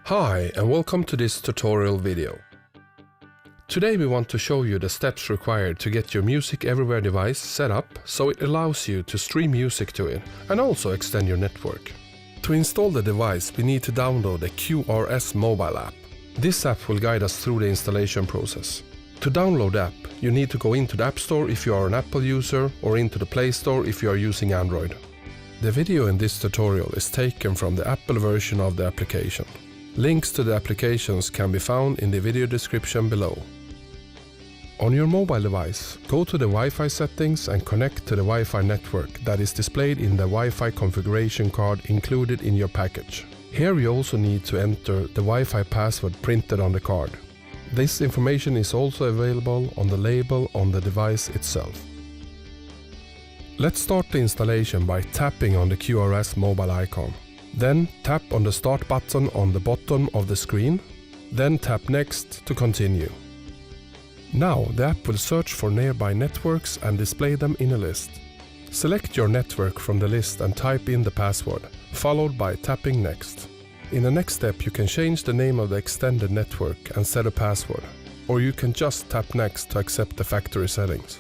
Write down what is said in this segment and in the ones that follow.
Hi and welcome to this tutorial video. Today we want to show you the steps required to get your Music Everywhere device set up so it allows you to stream music to it and also extend your network. To install the device we need to download the QRS mobile app. This app will guide us through the installation process. To download the app you need to go into the App Store if you are an Apple user or into the Play Store if you are using Android. The video in this tutorial is taken from the Apple version of the application. Links to the applications can be found in the video description below. On your mobile device, go to the Wi-Fi settings and connect to the Wi-Fi network that is displayed in the Wi-Fi configuration card included in your package. Here you also need to enter the Wi-Fi password printed on the card. This information is also available on the label on the device itself. Let's start the installation by tapping on the QRS mobile icon. Then tap on the Start button on the bottom of the screen, then tap Next to continue. Now the app will search for nearby networks and display them in a list. Select your network from the list and type in the password, followed by tapping Next. In the next step you can change the name of the extended network and set a password, or you can just tap Next to accept the factory settings.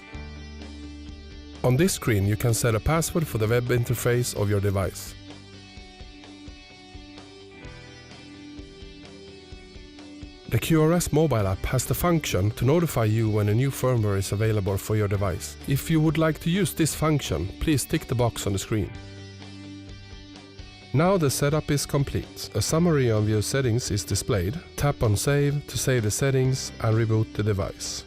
On this screen you can set a password for the web interface of your device. The QRS mobile app has the function to notify you when a new firmware is available for your device. If you would like to use this function, please tick the box on the screen. Now the setup is complete. A summary of your settings is displayed. Tap on Save to save the settings and reboot the device.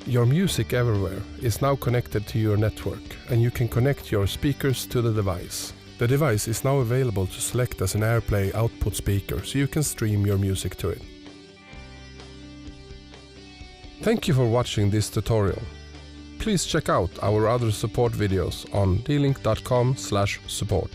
Your Music Everywhere is now connected to your network and you can connect your speakers to the device. The device is now available to select as an AirPlay output speaker so you can stream your music to it. Thank you for watching this tutorial. Please check out our other support videos on dlink.com/support.